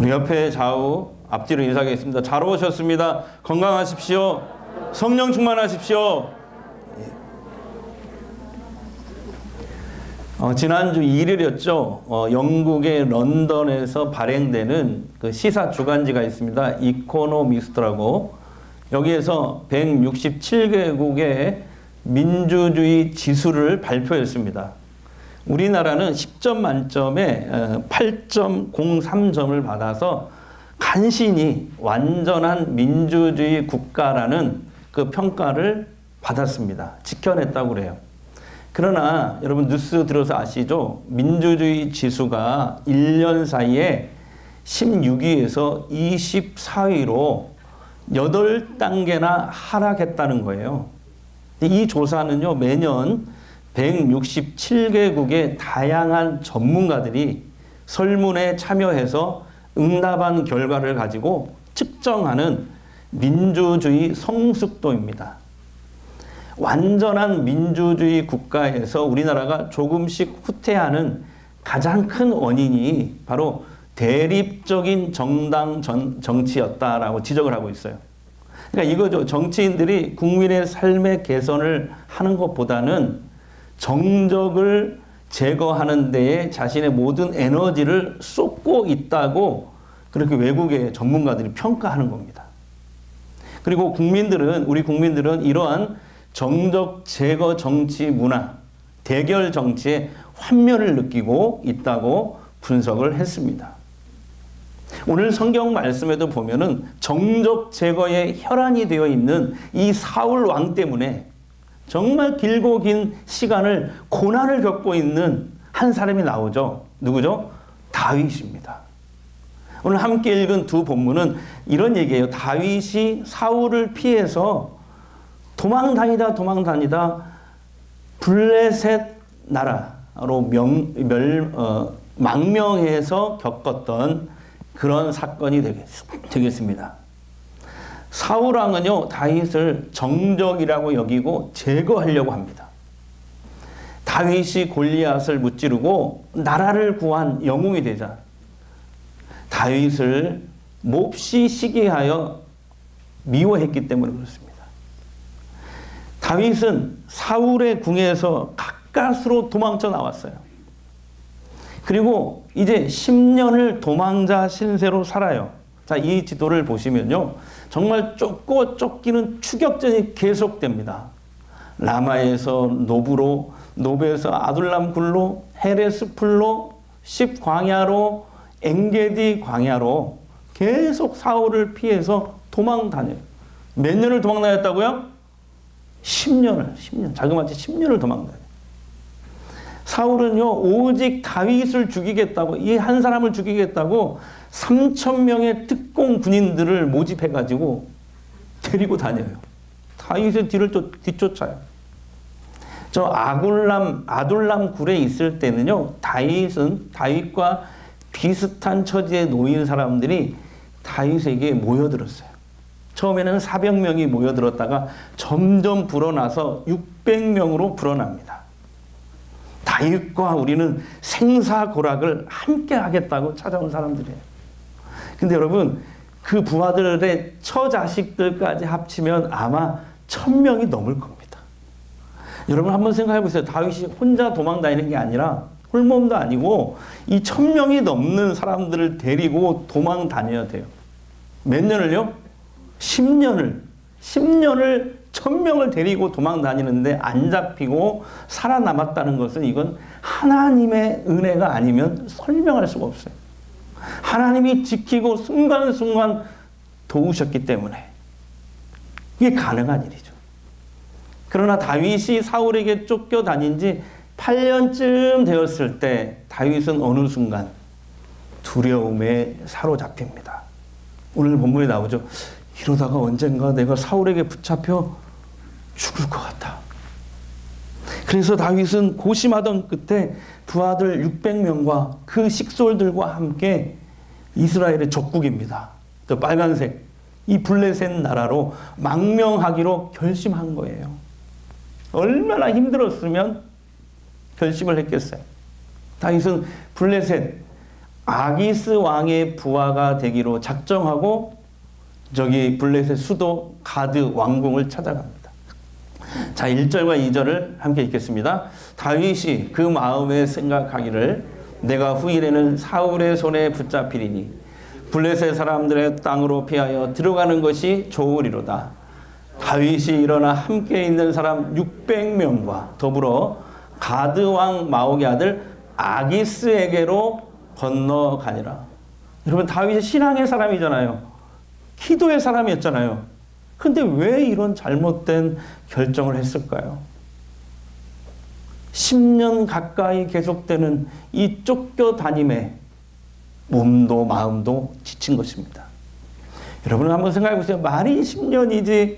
우리 옆에 좌우 앞뒤로 인사하겠습니다. 잘 오셨습니다. 건강하십시오. 성령 충만하십시오. 지난주 1일이었죠. 영국의 런던에서 발행되는 그 시사 주간지가 있습니다. 이코노미스트라고. 여기에서 167개국의 민주주의 지수를 발표했습니다. 우리나라는 10점 만점에 8.03점을 받아서 간신히 완전한 민주주의 국가라는 그 평가를 받았습니다. 지켜냈다고 그래요. 그러나 여러분 뉴스 들어서 아시죠? 민주주의 지수가 1년 사이에 16위에서 24위로 8단계나 하락했다는 거예요. 이 조사는요, 매년 167개국의 다양한 전문가들이 설문에 참여해서 응답한 결과를 가지고 측정하는 민주주의 성숙도입니다. 완전한 민주주의 국가에서 우리나라가 조금씩 후퇴하는 가장 큰 원인이 바로 대립적인 정당 정치였다라고 지적을 하고 있어요. 그러니까 이거죠. 정치인들이 국민의 삶의 개선을 하는 것보다는 정적을 제거하는 데에 자신의 모든 에너지를 쏟고 있다고 그렇게 외국의 전문가들이 평가하는 겁니다. 그리고 우리 국민들은 이러한 정적 제거 정치 문화, 대결 정치에 환멸을 느끼고 있다고 분석을 했습니다. 오늘 성경 말씀에도 보면은 정적 제거에 혈안이 되어 있는 이 사울 왕 때문에 정말 길고 긴 시간을 고난을 겪고 있는 한 사람이 나오죠. 누구죠? 다윗입니다. 오늘 함께 읽은 두 본문은 이런 얘기예요. 다윗이 사울을 피해서 도망다니다 블레셋 나라로 망명해서 겪었던 그런 사건이 되겠습니다. 사울 왕은요, 다윗을 정적이라고 여기고 제거하려고 합니다. 다윗이 골리앗을 무찌르고 나라를 구한 영웅이 되자 다윗을 몹시 시기하여 미워했기 때문에 그렇습니다. 다윗은 사울의 궁에서 가까스로 도망쳐 나왔어요. 그리고 이제 10년을 도망자 신세로 살아요. 자, 이 지도를 보시면요. 정말 쫓고 쫓기는 추격전이 계속됩니다. 라마에서 노브로, 노브에서 아둘람 굴로, 헤레스 풀로, 십 광야로, 엥게디 광야로 계속 사울을 피해서 도망 다녀요. 몇 년을 도망 다녔다고요? 10년. 자그마치 10년을 도망 다녀요. 사울은요, 오직 다윗을 죽이겠다고, 이 한 사람을 죽이겠다고 3,000명의 특공 군인들을 모집해가지고 데리고 다녀요. 다윗의 뒤를 뒤쫓아요. 저 아둘람 굴에 있을 때는요, 다윗과 비슷한 처지에 놓인 사람들이 다윗에게 모여들었어요. 처음에는 400명이 모여들었다가 점점 불어나서 600명으로 불어납니다. 다윗과 우리는 생사고락을 함께 하겠다고 찾아온 사람들이에요. 근데 여러분, 그 부하들의 처자식들까지 합치면 아마 1000명이 넘을 겁니다. 여러분 한번 생각해 보세요. 다윗이 혼자 도망 다니는 게 아니라 홀몸도 아니고 이 1000명이 넘는 사람들을 데리고 도망 다녀야 돼요. 몇 년을요? 10년을 1000명을 데리고 도망 다니는데 안 잡히고 살아남았다는 것은 이건 하나님의 은혜가 아니면 설명할 수가 없어요. 하나님이 지키고 순간순간 도우셨기 때문에 이게 가능한 일이죠. 그러나 다윗이 사울에게 쫓겨다닌 지 8년쯤 되었을 때 다윗은 어느 순간 두려움에 사로잡힙니다. 오늘 본문에 나오죠. 이러다가 언젠가 내가 사울에게 붙잡혀 죽을 것 같다. 그래서 다윗은 고심하던 끝에 부하들 600명과 그 식솔들과 함께 이스라엘의 적국입니다. 저 빨간색 이 블레셋 나라로 망명하기로 결심한 거예요. 얼마나 힘들었으면 결심을 했겠어요. 다윗은 블레셋 아기스 왕의 부하가 되기로 작정하고 저기 블레셋 수도 가드 왕궁을 찾아갑니다. 자, 1절과 2절을 함께 읽겠습니다. 다윗이 그 마음에 생각하기를 내가 후일에는 사울의 손에 붙잡히리니 블레셋 사람들의 땅으로 피하여 들어가는 것이 좋으리로다. 다윗이 일어나 함께 있는 사람 600명과 더불어 가드 왕 마옥의 아들 아기스에게로 건너가니라. 여러분, 다윗이 신앙의 사람이잖아요. 기도의 사람이었잖아요. 근데 왜 이런 잘못된 결정을 했을까요? 10년 가까이 계속되는 이 쫓겨다님에 몸도 마음도 지친 것입니다. 여러분 한번 생각해 보세요. 말이 10년이지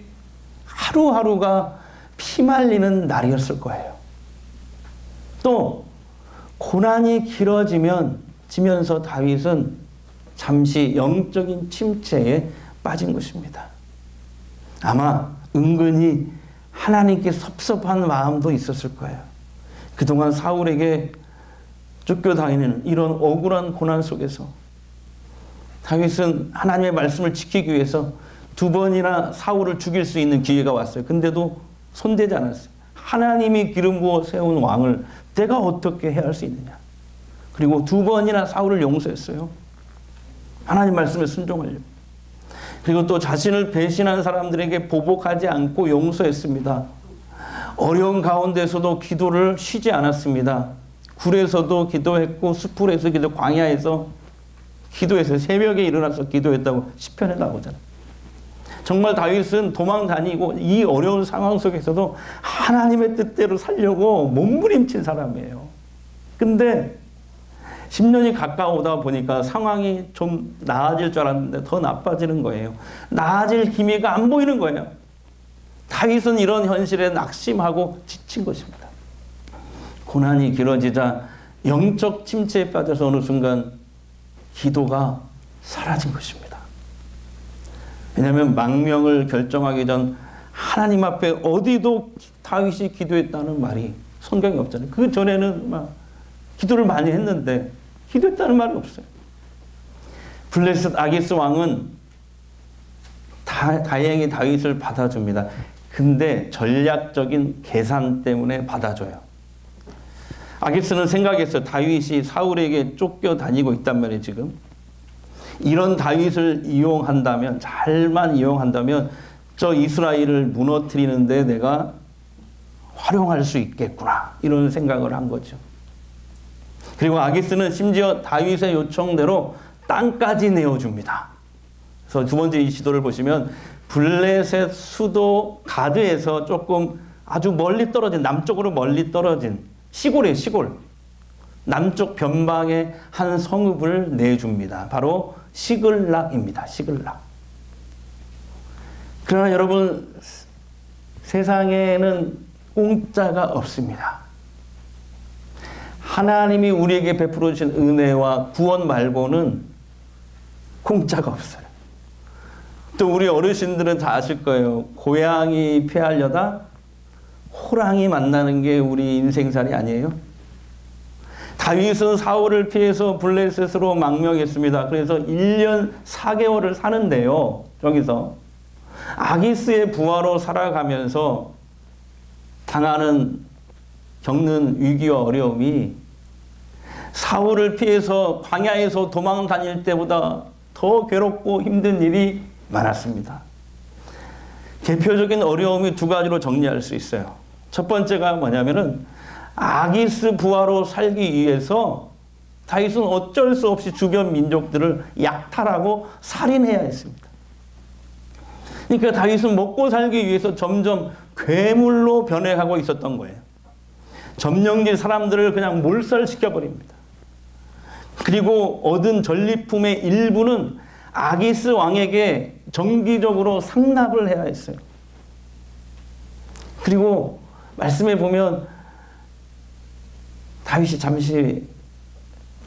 하루하루가 피말리는 날이었을 거예요. 또 고난이 길어지면서 다윗은 잠시 영적인 침체에 빠진 것입니다. 아마 은근히 하나님께 섭섭한 마음도 있었을 거예요. 그동안 사울에게 쫓겨다니는 이런 억울한 고난 속에서 다윗은 하나님의 말씀을 지키기 위해서 2번이나 사울을 죽일 수 있는 기회가 왔어요. 근데도 손대지 않았어요. 하나님이 기름 부어 세운 왕을 내가 어떻게 해야 할 수 있느냐. 그리고 2번이나 사울을 용서했어요. 하나님 말씀에 순종하려고. 그리고 또 자신을 배신한 사람들에게 보복하지 않고 용서했습니다. 어려운 가운데서도 기도를 쉬지 않았습니다. 굴에서도 기도했고 수풀에서 기도, 광야에서 기도했어요. 새벽에 일어나서 기도했다고 시편에 나오잖아요. 정말 다윗은 도망 다니고 이 어려운 상황 속에서도 하나님의 뜻대로 살려고 몸부림친 사람이에요. 근데 10년이 가까우다 보니까 상황이 좀 나아질 줄 알았는데 더 나빠지는 거예요. 나아질 기미가 안 보이는 거예요. 다윗은 이런 현실에 낙심하고 지친 것입니다. 고난이 길어지자 영적 침체에 빠져서 어느 순간 기도가 사라진 것입니다. 왜냐하면 망명을 결정하기 전 하나님 앞에 어디도 다윗이 기도했다는 말이 성경에 없잖아요. 그 전에는 막 기도를 많이 했는데 기도했다는 말이 없어요. 블레셋 아기스 왕은 다행히 다윗을 받아줍니다. 근데 전략적인 계산 때문에 받아줘요. 아기스는 생각했어요. 다윗이 사울에게 쫓겨다니고 있단 말이에요, 지금. 이런 다윗을 이용한다면, 잘만 이용한다면 저 이스라엘을 무너뜨리는데 내가 활용할 수 있겠구나. 이런 생각을 한 거죠. 그리고 아기스는 심지어 다윗의 요청대로 땅까지 내어줍니다. 그래서 2번째 이 시도를 보시면 블레셋 수도 가드에서 조금 아주 멀리 떨어진, 남쪽으로 멀리 떨어진 시골이에요, 시골. 남쪽 변방의 한 성읍을 내줍니다. 바로 시글락입니다. 시글락. 그러나 여러분, 세상에는 공짜가 없습니다. 하나님이 우리에게 베풀어 주신 은혜와 구원 말고는 공짜가 없어요. 또 우리 어르신들은 다 아실 거예요. 고양이 피하려다 호랑이 만나는 게 우리 인생살이 아니에요? 다윗은 사울을 피해서 블레셋으로 망명했습니다. 그래서 1년 4개월을 사는데요. 저기서 아기스의 부하로 살아가면서 겪는 위기와 어려움이 사울을 피해서 광야에서 도망 다닐 때보다 더 괴롭고 힘든 일이 많았습니다. 대표적인 어려움이 2가지로 정리할 수 있어요. 첫 번째가 뭐냐면은 아기스 부하로 살기 위해서 다윗은 어쩔 수 없이 주변 민족들을 약탈하고 살인해야 했습니다. 그러니까 다윗은 먹고 살기 위해서 점점 괴물로 변해가고 있었던 거예요. 점령진 사람들을 그냥 몰살시켜버립니다. 그리고 얻은 전리품의 일부는 아기스 왕에게 정기적으로 상납을 해야 했어요. 그리고 말씀에 보면 다윗이 잠시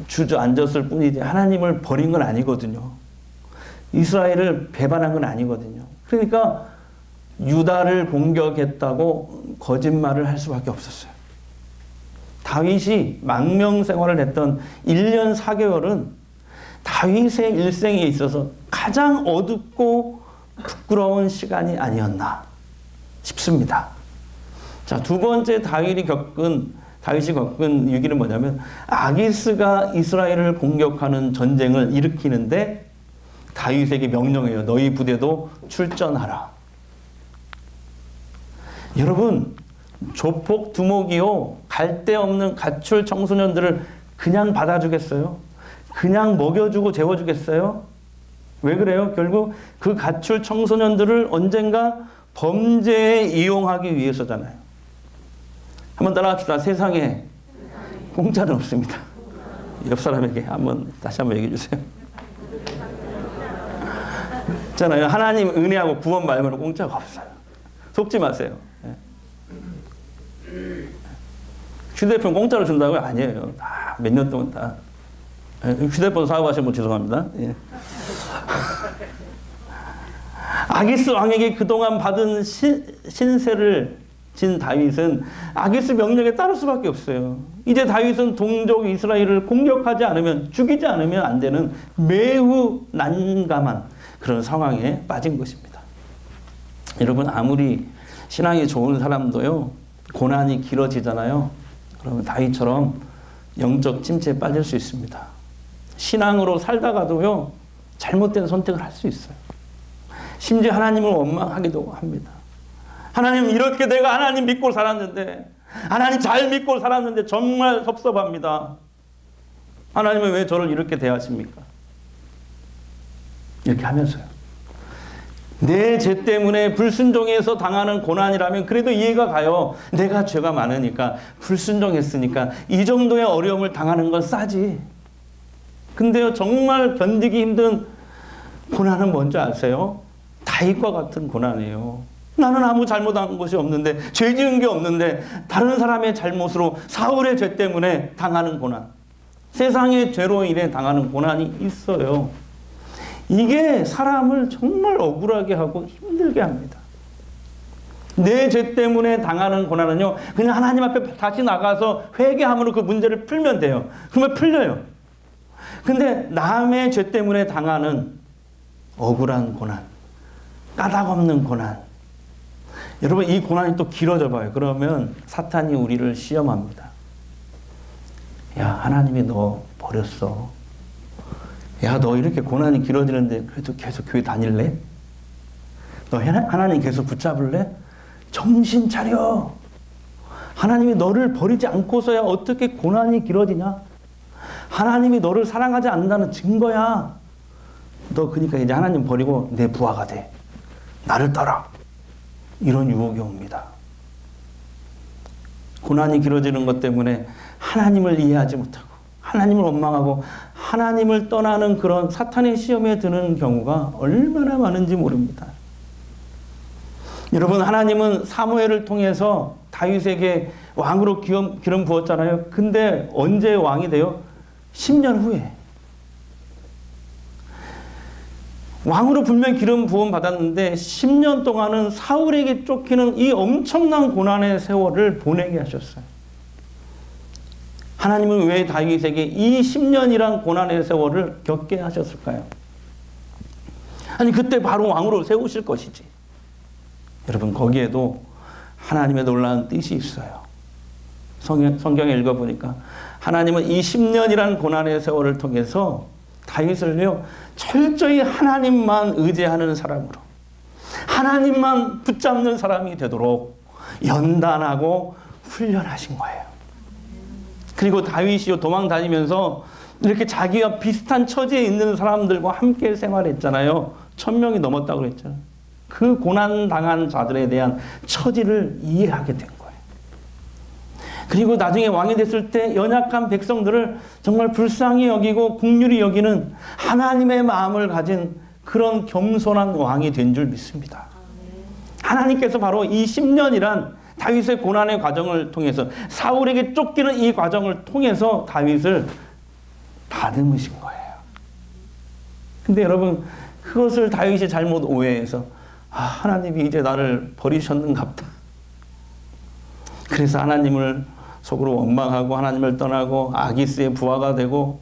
주저앉았을 뿐이지 하나님을 버린 건 아니거든요. 이스라엘을 배반한 건 아니거든요. 그러니까 유다를 공격했다고 거짓말을 할 수밖에 없었어요. 다윗이 망명 생활을 했던 1년 4개월은 다윗의 일생에 있어서 가장 어둡고 부끄러운 시간이 아니었나 싶습니다. 자, 두 번째 다윗이 겪은 위기는 뭐냐면 아기스가 이스라엘을 공격하는 전쟁을 일으키는데 다윗에게 명령해요. 너희 부대도 출전하라. 여러분, 조폭 두목이요, 갈데 없는 가출 청소년들을 그냥 받아주겠어요? 그냥 먹여주고 재워주겠어요? 왜 그래요? 결국 그 가출 청소년들을 언젠가 범죄에 이용하기 위해서잖아요. 한번 따라합시다. 세상에 공짜는 없습니다. 옆 사람에게 다시 한번 얘기해 주세요. 있잖아요. 하나님 은혜하고 구원 말고는 공짜가 없어요. 속지 마세요. 휴대폰 공짜로 준다고요? 아니에요. 다 몇 년 동안 다. 휴대폰 사고하신 분 죄송합니다. 예. 아기스 왕에게 그동안 받은 신세를 진 다윗은 아기스 명령에 따를 수밖에 없어요. 이제 다윗은 동족 이스라엘을 공격하지 않으면, 죽이지 않으면 안 되는 매우 난감한 그런 상황에 빠진 것입니다. 여러분, 아무리 신앙이 좋은 사람도요, 고난이 길어지잖아요. 그러면 다윗처럼 영적 침체에 빠질 수 있습니다. 신앙으로 살다가도요, 잘못된 선택을 할 수 있어요. 심지어 하나님을 원망하기도 합니다. 하나님, 이렇게 내가 하나님 믿고 살았는데, 하나님 잘 믿고 살았는데 정말 섭섭합니다. 하나님은 왜 저를 이렇게 대하십니까? 이렇게 하면서요. 내 죄 때문에 불순종해서 당하는 고난이라면 그래도 이해가 가요. 내가 죄가 많으니까, 불순종했으니까 이 정도의 어려움을 당하는 건 싸지. 근데요, 정말 견디기 힘든 고난은 뭔지 아세요? 다윗과 같은 고난이에요. 나는 아무 잘못한 것이 없는데, 죄 지은 게 없는데 다른 사람의 잘못으로, 사울의 죄 때문에 당하는 고난, 세상의 죄로 인해 당하는 고난이 있어요. 이게 사람을 정말 억울하게 하고 힘들게 합니다. 내 죄 때문에 당하는 고난은요, 그냥 하나님 앞에 다시 나가서 회개함으로 그 문제를 풀면 돼요. 그러면 풀려요. 근데 남의 죄 때문에 당하는 억울한 고난, 까닭없는 고난, 여러분, 이 고난이 또 길어져 봐요. 그러면 사탄이 우리를 시험합니다. 야, 하나님이 너 버렸어. 야, 너 이렇게 고난이 길어지는데 그래도 계속 교회 다닐래? 너 하나님 계속 붙잡을래? 정신 차려. 하나님이 너를 버리지 않고서야 어떻게 고난이 길어지냐? 하나님이 너를 사랑하지 않는다는 증거야. 너 그러니까 이제 하나님 버리고 내 부하가 돼. 나를 따라. 이런 유혹이 옵니다. 고난이 길어지는 것 때문에 하나님을 이해하지 못하고, 하나님을 원망하고, 하나님을 떠나는 그런 사탄의 시험에 드는 경우가 얼마나 많은지 모릅니다. 여러분, 하나님은 사무엘을 통해서 다윗에게 왕으로 기름 부었잖아요. 근데 언제 왕이 돼요? 10년 후에. 왕으로 분명 기름 부음 받았는데 10년 동안은 사울에게 쫓기는 이 엄청난 고난의 세월을 보내게 하셨어요. 하나님은 왜 다윗에게 이 10년이란 고난의 세월을 겪게 하셨을까요? 아니, 그때 바로 왕으로 세우실 것이지. 여러분, 거기에도 하나님의 놀라운 뜻이 있어요. 성경에 읽어보니까 하나님은 이 10년이란 고난의 세월을 통해서 다윗을요, 철저히 하나님만 의지하는 사람으로, 하나님만 붙잡는 사람이 되도록 연단하고 훈련하신 거예요. 그리고 다윗이요, 도망 다니면서 이렇게 자기와 비슷한 처지에 있는 사람들과 함께 생활했잖아요. 1000명이 넘었다고 그랬잖아요. 그 고난당한 자들에 대한 처지를 이해하게 된 거예요. 그리고 나중에 왕이 됐을 때 연약한 백성들을 정말 불쌍히 여기고 긍휼히 여기는 하나님의 마음을 가진 그런 겸손한 왕이 된 줄 믿습니다. 하나님께서 바로 이 10년이란 다윗의 고난의 과정을 통해서, 사울에게 쫓기는 이 과정을 통해서 다윗을 다듬으신 거예요. 근데 여러분, 그것을 다윗이 잘못 오해해서, 하나님이 이제 나를 버리셨는갑다. 그래서 하나님을 속으로 원망하고 하나님을 떠나고 아기스의 부하가 되고,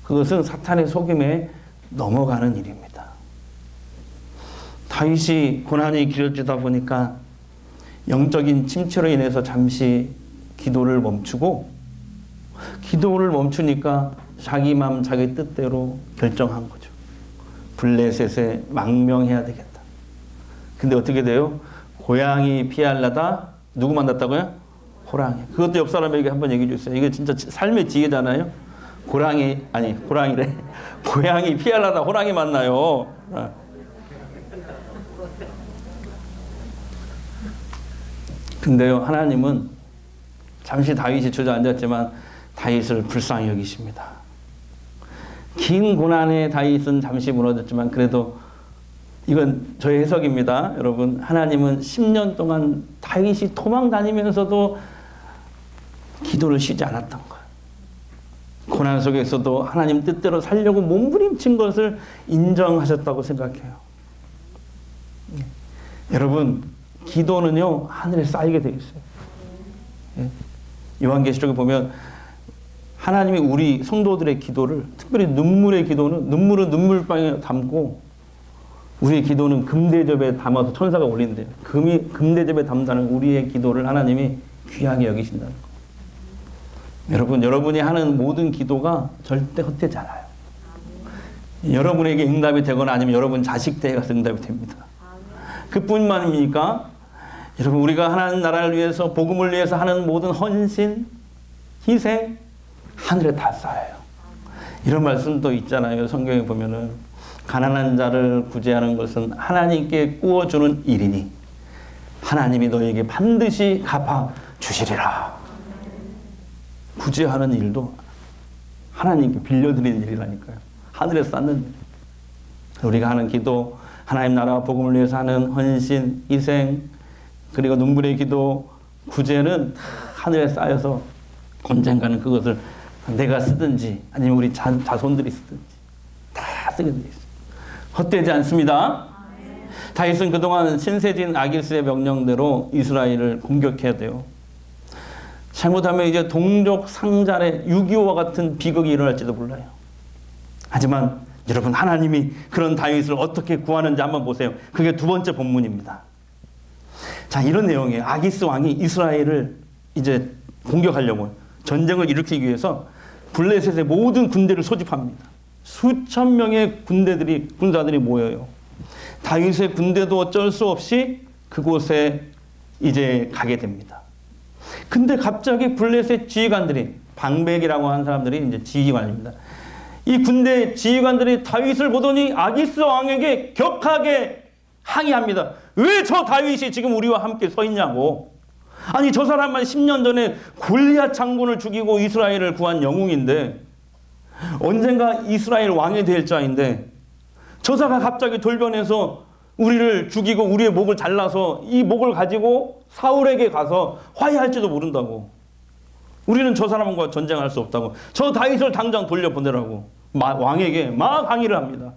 그것은 사탄의 속임에 넘어가는 일입니다. 다윗이 고난이 길어지다 보니까 영적인 침체로 인해서 잠시 기도를 멈추고, 기도를 멈추니까 자기 마음 자기 뜻대로 결정한 거죠. 블레셋에 망명해야 되겠다. 근데 어떻게 돼요? 고양이 피하려다 누구 만났다고요? 호랑이. 그것도 옆 사람에게 한번 얘기해 주세요. 이게 진짜 삶의 지혜잖아요. 호랑이래. 고양이 피하려다 호랑이 만나요. 근데요, 하나님은 잠시 다윗이 주저앉았지만 다윗을 불쌍히 여기십니다. 긴 고난에 다윗은 잠시 무너졌지만 그래도, 이건 저의 해석입니다. 여러분, 하나님은 10년 동안 다윗이 도망 다니면서도 기도를 쉬지 않았던 거예요. 고난 속에서도 하나님 뜻대로 살려고 몸부림친 것을 인정하셨다고 생각해요. 여러분, 기도는요, 하늘에 쌓이게 되어 있어요. 요한계시록에 보면 하나님이 우리 성도들의 기도를, 특별히 눈물의 기도는, 눈물은 눈물방에 담고 우리의 기도는 금대접에 담아서 천사가 올린대요. 금대접에 담다는 우리의 기도를 하나님이 귀하게 여기신다는 거. 여러분, 여러분이 하는 모든 기도가 절대 헛되지 않아요. 여러분에게 응답이 되거나 아니면 여러분 자식 때에 가서 응답이 됩니다. 그뿐만입니까? 여러분, 우리가 하나님 나라를 위해서, 복음을 위해서 하는 모든 헌신, 희생, 하늘에 다 쌓여요. 이런 말씀도 있잖아요. 성경에 보면은 가난한 자를 구제하는 것은 하나님께 꾸어주는 일이니 하나님이 너에게 반드시 갚아 주시리라. 구제하는 일도 하나님께 빌려드리는 일이라니까요. 하늘에 쌓는 일. 우리가 하는 기도, 하나님 나라와 복음을 위해서 하는 헌신, 희생, 그리고 눈물의 기도, 구제는 다 하늘에 쌓여서 언젠가는 그것을 내가 쓰든지 아니면 우리 자손들이 쓰든지 다 쓰게 돼 있어요. 헛되지 않습니다. 다윗은 그동안 신세진 아기스의 명령대로 이스라엘을 공격해야 돼요. 잘못하면 이제 동족 상잔의 6.25와 같은 비극이 일어날지도 몰라요. 하지만 여러분, 하나님이 그런 다윗을 어떻게 구하는지 한번 보세요. 그게 두 번째 본문입니다. 자, 이런 내용이에요. 아기스 왕이 이스라엘을 이제 공격하려고, 전쟁을 일으키기 위해서 블레셋의 모든 군대를 소집합니다. 수천 명의 군사들이 모여요. 다윗의 군대도 어쩔 수 없이 그곳에 이제 가게 됩니다. 근데 갑자기 블레셋 지휘관들이, 방백이라고 하는 사람들이 이제 지휘관입니다. 이 군대 지휘관들이 다윗을 보더니 아기스 왕에게 격하게 항의합니다. 왜 저 다윗이 지금 우리와 함께 서 있냐고. 아니, 저 사람만 10년 전에 골리앗 장군을 죽이고 이스라엘을 구한 영웅인데, 언젠가 이스라엘 왕이 될 자인데, 저자가 갑자기 돌변해서 우리를 죽이고 우리의 목을 잘라서 이 목을 가지고 사울에게 가서 화해할지도 모른다고. 우리는 저 사람과 전쟁할 수 없다고. 저 다윗을 당장 돌려보내라고 왕에게 막 항의를 합니다.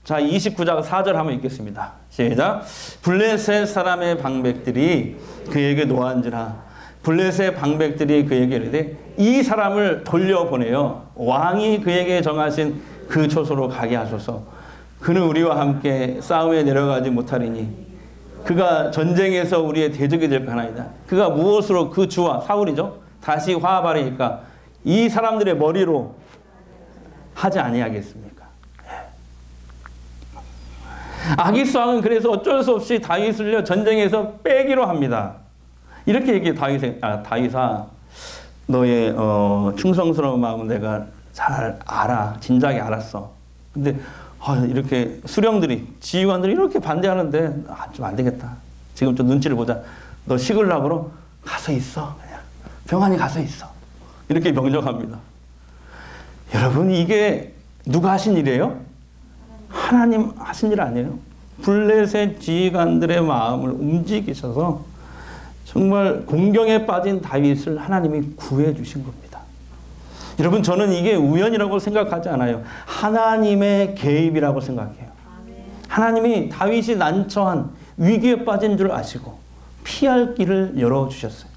자, 29장 4절 한번 읽겠습니다. 시작. 블레셋 사람의 방백들이 그에게 노한지라. 블레셋 방백들이 그에게 이르되 이 사람을 돌려보내어 왕이 그에게 정하신 그 초소로 가게 하소서. 그는 우리와 함께 싸움에 내려가지 못하리니 그가 전쟁에서 우리의 대적이 될 거나이다. 그가 무엇으로 그 주와, 사울이죠, 다시 화합하리니까 이 사람들의 머리로 하지 아니하겠습니까? 아기스 왕은 그래서 어쩔 수 없이 다윗을요 전쟁에서 빼기로 합니다. 이렇게 얘기해. 다윗아, 너의 충성스러운 마음은 내가 잘 알아. 진작에 알았어. 근데 이렇게 수령들이, 지휘관들이 이렇게 반대하는데 좀 안 되겠다. 지금 좀 눈치를 보자. 너 식으려고 가서 있어. 그냥 병안에 가서 있어. 이렇게 명령합니다. 여러분, 이게 누가 하신 일이에요? 하나님 하신 일 아니에요? 블레셋 지휘관들의 마음을 움직이셔서 정말 공경에 빠진 다윗을 하나님이 구해 주신 겁니다. 여러분, 저는 이게 우연이라고 생각하지 않아요. 하나님의 개입이라고 생각해요. 하나님이 다윗이 난처한 위기에 빠진 줄 아시고 피할 길을 열어주셨어요.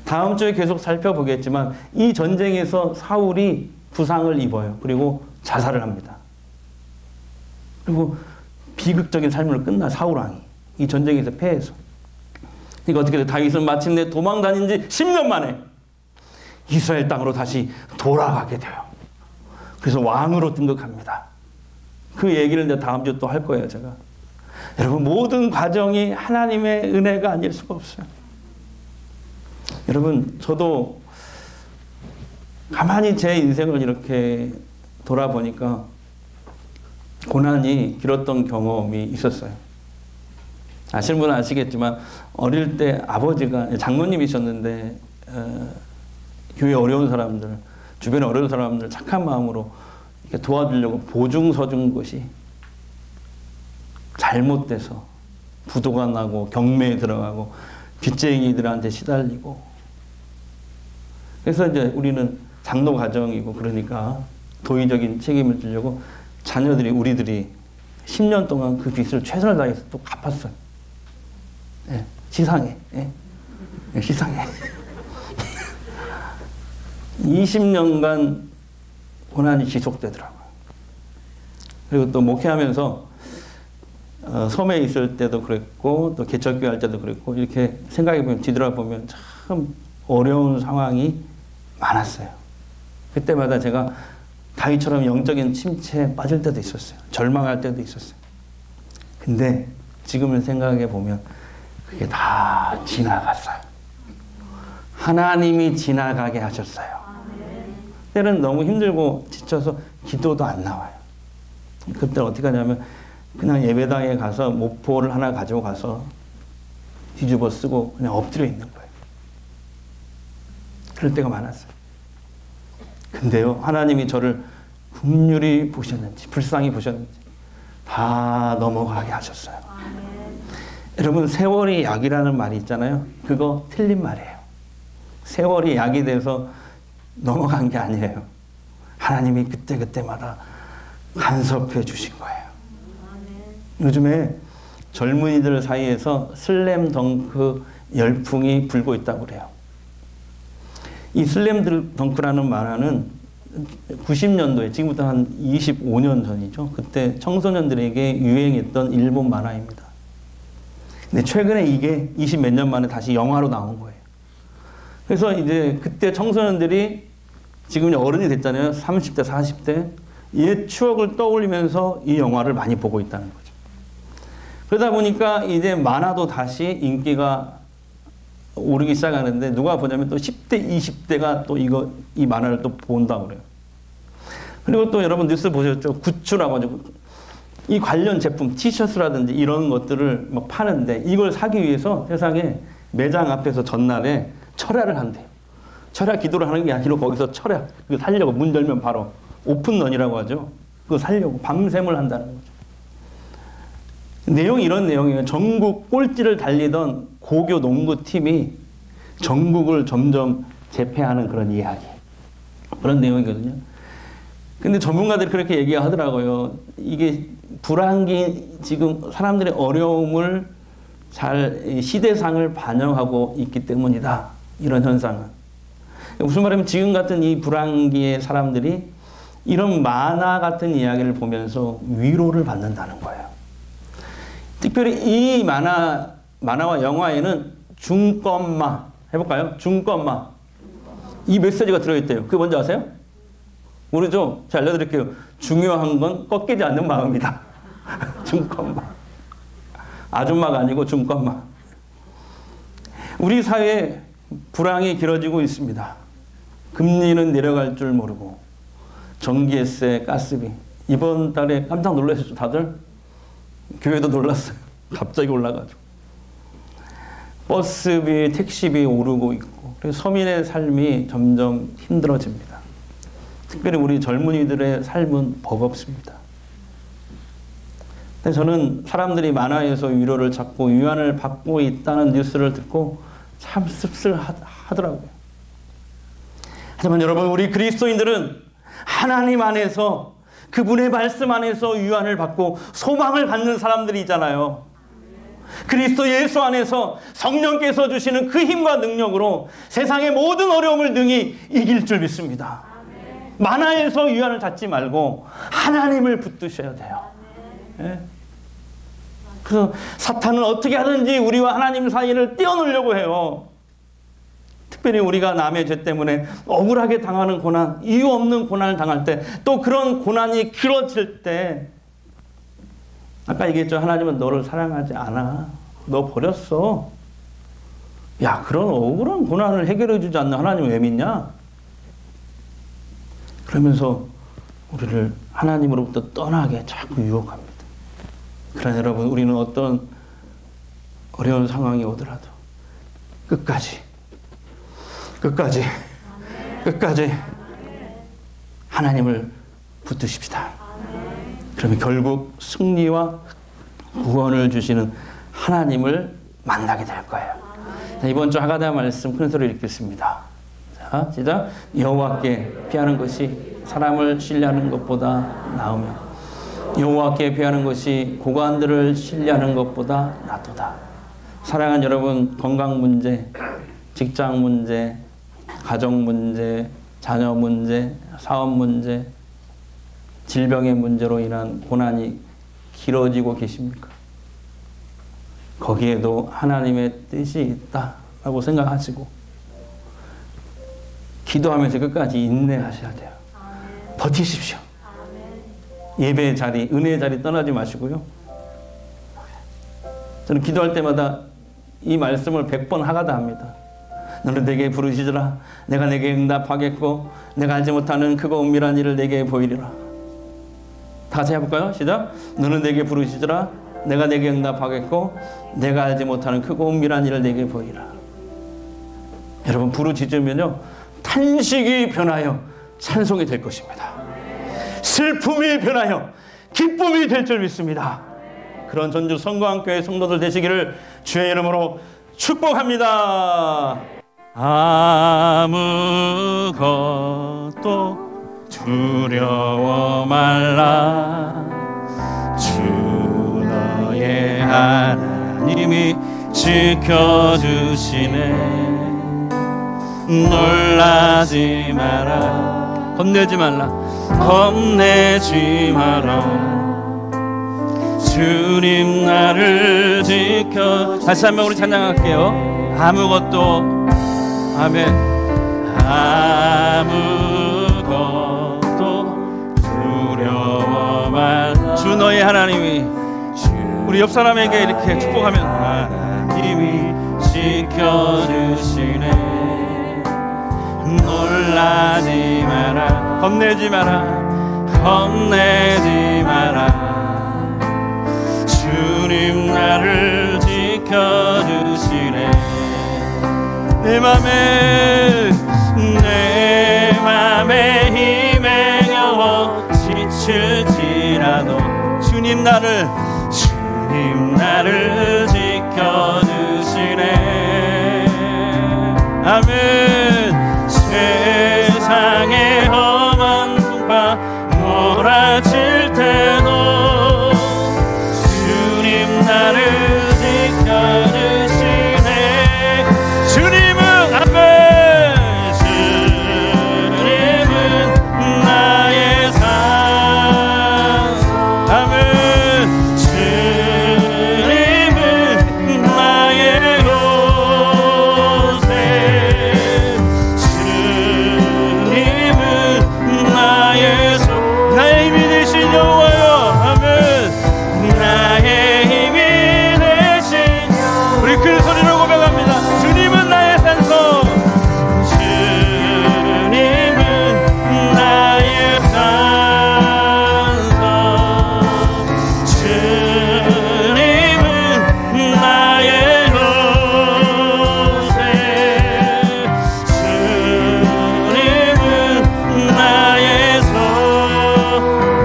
다음 주에 계속 살펴보겠지만 이 전쟁에서 사울이 부상을 입어요. 그리고 자살을 합니다. 그리고 비극적인 삶을 끝나 사울 왕이 이 전쟁에서 패해서. 그러니까 어떻게 돼? 다윗은 마침내 도망 다닌 지 10년 만에 이스라엘 땅으로 다시 돌아가게 돼요. 그래서 왕으로 등극합니다. 그 얘기를 이제 다음 주 또 할 거예요, 제가. 여러분, 모든 과정이 하나님의 은혜가 아닐 수가 없어요. 여러분, 저도 가만히 제 인생을 이렇게 돌아보니까 고난이 길었던 경험이 있었어요. 아시는 분은 아시겠지만 어릴 때 아버지가 장로님이셨는데 교회 어려운 사람들, 주변에 어려운 사람들 착한 마음으로 이렇게 도와주려고 보증 서준 것이 잘못돼서 부도가 나고 경매에 들어가고 빚쟁이들한테 시달리고, 그래서 이제 우리는 장로 가정이고 그러니까 도의적인 책임을 지려고 우리들이 10년 동안 그 빚을 최선을 다해서 또 갚았어요. 예, 시상해. 예, 시상해. 20년간 고난이 지속되더라고요. 그리고 또 목회하면서 섬에 있을 때도 그랬고 또 개척교회 할 때도 그랬고 이렇게 생각해보면 뒤돌아보면 참 어려운 상황이 많았어요. 그때마다 제가 다윗처럼 영적인 침체에 빠질 때도 있었어요. 절망할 때도 있었어요. 근데 지금을 생각해 보면 그게 다 지나갔어요. 하나님이 지나가게 하셨어요. 때는 너무 힘들고 지쳐서 기도도 안 나와요. 그때 어떻게 하냐면 그냥 예배당에 가서 모포를 하나 가지고 가서 뒤집어 쓰고 그냥 엎드려 있는 거예요. 그럴 때가 많았어요. 근데요, 하나님이 저를 긍휼히 보셨는지 불쌍히 보셨는지 다 넘어가게 하셨어요. 여러분, 세월이 약이라는 말이 있잖아요. 그거 틀린 말이에요. 세월이 약이 돼서 넘어간 게 아니에요. 하나님이 그때그때마다 간섭해 주신 거예요. 요즘에 젊은이들 사이에서 슬램덩크 열풍이 불고 있다고 그래요. 이 슬램덩크라는 만화는 90년도에, 지금부터 한 25년 전이죠. 그때 청소년들에게 유행했던 일본 만화입니다. 근데 최근에 이게 20 몇 년 만에 다시 영화로 나온 거예요. 그래서 이제 그때 청소년들이 지금 어른이 됐잖아요. 30대, 40대. 옛 추억을 떠올리면서 이 영화를 많이 보고 있다는 거죠. 그러다 보니까 이제 만화도 다시 인기가 오르기 시작하는데 누가 보냐면 또 10대, 20대가 또 이 만화를 또 본다고 그래요. 그리고 또 여러분 뉴스 보셨죠? 굿즈라고 가지고 이 관련 제품, 티셔츠라든지 이런 것들을 막 파는데 이걸 사기 위해서 세상에 매장 앞에서 전날에 철야를 한대요. 철야 기도를 하는 게 아니라 거기서 철야, 그거 살려고 문 열면 바로 오픈런이라고 하죠. 그거 살려고 밤샘을 한다는 거죠. 내용이 이런 내용이에요. 전국 꼴찌를 달리던 고교 농구팀이 전국을 점점 제패하는 그런 이야기. 그런 내용이거든요. 근데 전문가들이 그렇게 얘기하더라고요. 이게 불황기, 지금 사람들의 어려움을 잘 시대상을 반영하고 있기 때문이다. 이런 현상은. 무슨 말이냐면 지금 같은 이 불황기의 사람들이 이런 만화 같은 이야기를 보면서 위로를 받는다는 거예요. 특별히 이 만화와 영화에는 중꺼마, 해볼까요? 중꺼마. 이 메시지가 들어있대요. 그게 뭔지 아세요? 모르죠? 자, 알려드릴게요. 중요한 건 꺾이지 않는 마음이다. 중꺼마. 아줌마가 아니고 중꺼마. 우리 사회에 불황이 길어지고 있습니다. 금리는 내려갈 줄 모르고 전기세, 가스비. 이번 달에 깜짝 놀라셨죠, 다들? 교회도 놀랐어요. 갑자기 올라가지고. 버스비, 택시비 오르고 있고, 그래서 서민의 삶이 점점 힘들어집니다. 특별히 우리 젊은이들의 삶은 버겁습니다. 근데 저는 사람들이 만화에서 위로를 찾고 위안을 받고 있다는 뉴스를 듣고 참 씁쓸하더라고요. 하지만 여러분, 우리 그리스도인들은 하나님 안에서, 그분의 말씀 안에서 위안을 받고 소망을 갖는 사람들이잖아요. 그리스도 예수 안에서 성령께서 주시는 그 힘과 능력으로 세상의 모든 어려움을 능히 이길 줄 믿습니다. 만화에서 위안을 찾지 말고 하나님을 붙드셔야 돼요. 예? 그래서 사탄은 어떻게 하든지 우리와 하나님 사이를 떼어놓으려고 해요. 특별히 우리가 남의 죄 때문에 억울하게 당하는 고난, 이유 없는 고난을 당할 때, 또 그런 고난이 길어질 때, 아까 얘기했죠. 하나님은 너를 사랑하지 않아. 너 버렸어. 야, 그런 억울한 고난을 해결해 주지 않는 하나님 왜 믿냐? 그러면서 우리를 하나님으로부터 떠나게 자꾸 유혹합니다. 그러나 여러분, 우리는 어떤 어려운 상황이 오더라도 끝까지 하나님을 붙드십시다. 그러면 결국 승리와 구원을 주시는 하나님을 만나게 될 거예요. 자, 이번 주 하가다 말씀 큰 소리로 읽겠습니다. 자, 시작. 여호와께 피하는 것이 사람을 신뢰하는 것보다 나으며 여호와께 피하는 것이 고관들을 신뢰하는 것보다 낫도다. 사랑하는 여러분, 건강 문제, 직장 문제, 가정 문제, 자녀 문제, 사업 문제, 질병의 문제로 인한 고난이 길어지고 계십니까? 거기에도 하나님의 뜻이 있다라고 생각하시고 기도하면서 끝까지 인내하셔야 돼요. 버티십시오. 예배의 자리, 은혜의 자리 떠나지 마시고요. 저는 기도할 때마다 이 말씀을 100번 하가다 합니다. 너는 내게 부르시더라. 내가 내게 응답하겠고 내가 알지 못하는 크고 은밀한 일을 내게 보이리라. 다 같이 해볼까요? 시작. 너는 내게 부르시더라. 내가 내게 응답하겠고 내가 알지 못하는 크고 은밀한 일을 내게 보이리라. 여러분, 부르짖으면요 탄식이 변하여 찬송이 될 것입니다. 슬픔이 변하여 기쁨이 될 줄 믿습니다. 그런 전주 성광교회 성도들 되시기를 주의 이름으로 축복합니다. 아무것도 두려워 말라. 주 너의 하나님이 지켜주시네. 놀라지 마라. 겁내지 말라. 겁내지 마라. 주님 나를 지켜. 다시 한번 우리 찬양할게요. 아무것도, 아멘. 아무것도 두려워 말라. 주 너의 하나님이, 우리 옆 사람에게 이렇게 축복하면 하나님이 지켜주시네. 놀라지 마라. 겁내지 마라. 겁내지 마라. 주님 나를 지켜주시네. 내 맘에 힘에 겨워 지칠지라도 주님 나를 지켜주시네. 아멘. 세상의 험한 풍파 몰아칠 때도 주님 나를 지켜주시네. 주님은 아멘. 주님은 나의 산. 아멘. 주님은 나의 요새. 주님은 나의 손. 나의 힘이 되신 여호와여. 아멘. 나의 힘이 되신 우리 큰 소리로 고백합니다. 주님은 나의 산소. 주님은 나의 산소. 주님은 나의 요새. 주님은 나의 손.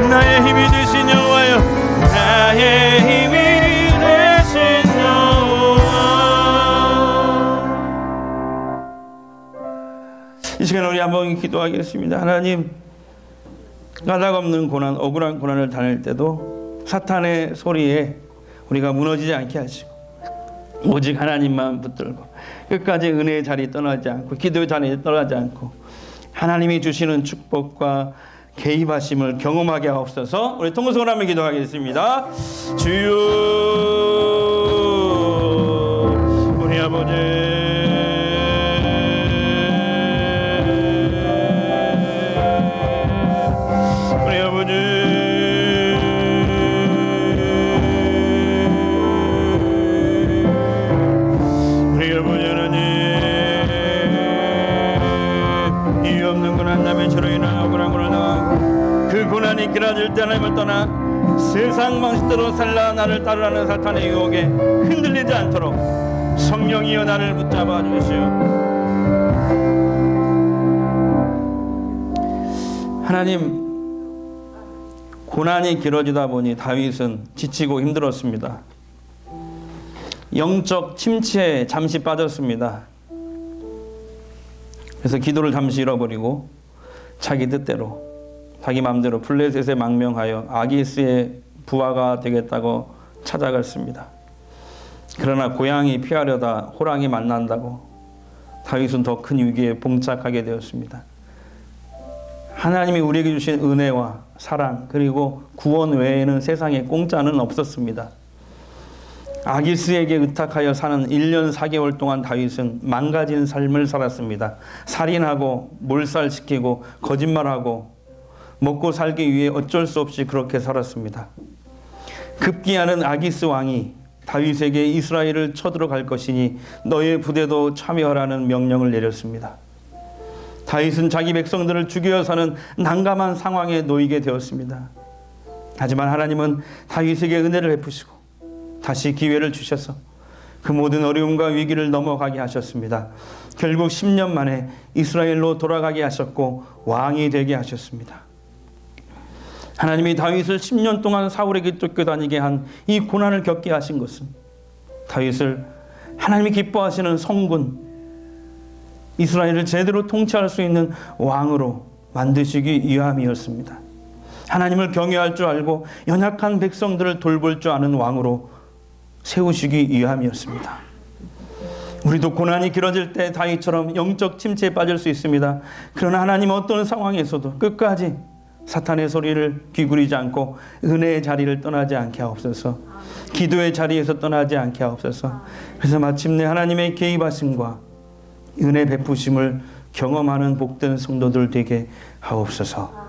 나의 힘이 되신 여호와여. 나의 힘이 되신 여호와. 이 시간 우리 한번 기도하겠습니다. 하나님, 까닭없는 고난, 억울한 고난을 당할 때도 사탄의 소리에 우리가 무너지지 않게 하시고 오직 하나님만 붙들고 끝까지 은혜의 자리 떠나지 않고 기도의 자리 떠나지 않고 하나님이 주시는 축복과 개입하심을 경험하게 하옵소서. 우리 통성을 하며 기도하겠습니다. 주여, 우리 아버지, 우리 아버지, 우리 아버지 하나님, 이유 없는 고난 남의 죄로 인하여 억울함으로 그 고난이 길어질 때 하나님을 떠나 세상 방식대로 살라 나를 따르라는 사탄의 유혹에 흔들리지 않도록 성령이여 나를 붙잡아 주시오. 하나님, 고난이 길어지다 보니 다윗은 지치고 힘들었습니다. 영적 침체에 잠시 빠졌습니다. 그래서 기도를 잠시 잃어버리고 자기 뜻대로, 자기 마음대로 블레셋에 망명하여 아기스의 부하가 되겠다고 찾아갔습니다. 그러나 고향이 피하려다 호랑이 만난다고 다윗은 더 큰 위기에 봉착하게 되었습니다. 하나님이 우리에게 주신 은혜와 사랑 그리고 구원 외에는 세상에 공짜는 없었습니다. 아기스에게 의탁하여 사는 1년 4개월 동안 다윗은 망가진 삶을 살았습니다. 살인하고 몰살시키고 거짓말하고 먹고 살기 위해 어쩔 수 없이 그렇게 살았습니다. 급기야는 아기스 왕이 다윗에게 이스라엘을 쳐들어갈 것이니 너의 부대도 참여하라는 명령을 내렸습니다. 다윗은 자기 백성들을 죽여 사는 난감한 상황에 놓이게 되었습니다. 하지만 하나님은 다윗에게 은혜를 베푸시고 다시 기회를 주셔서 그 모든 어려움과 위기를 넘어가게 하셨습니다. 결국 10년 만에 이스라엘로 돌아가게 하셨고 왕이 되게 하셨습니다. 하나님이 다윗을 10년 동안 사울에게 쫓겨다니게 한 이 고난을 겪게 하신 것은 다윗을 하나님이 기뻐하시는 성군, 이스라엘을 제대로 통치할 수 있는 왕으로 만드시기 위함이었습니다. 하나님을 경외할 줄 알고 연약한 백성들을 돌볼 줄 아는 왕으로 세우시기 위함이었습니다. 우리도 고난이 길어질 때 다윗처럼 영적 침체에 빠질 수 있습니다. 그러나 하나님 어떤 상황에서도 끝까지 사탄의 소리를 귀구리지 않고 은혜의 자리를 떠나지 않게 하옵소서. 기도의 자리에서 떠나지 않게 하옵소서. 그래서 마침내 하나님의 개입하심과 은혜 베푸심을 경험하는 복된 성도들 되게 하옵소서.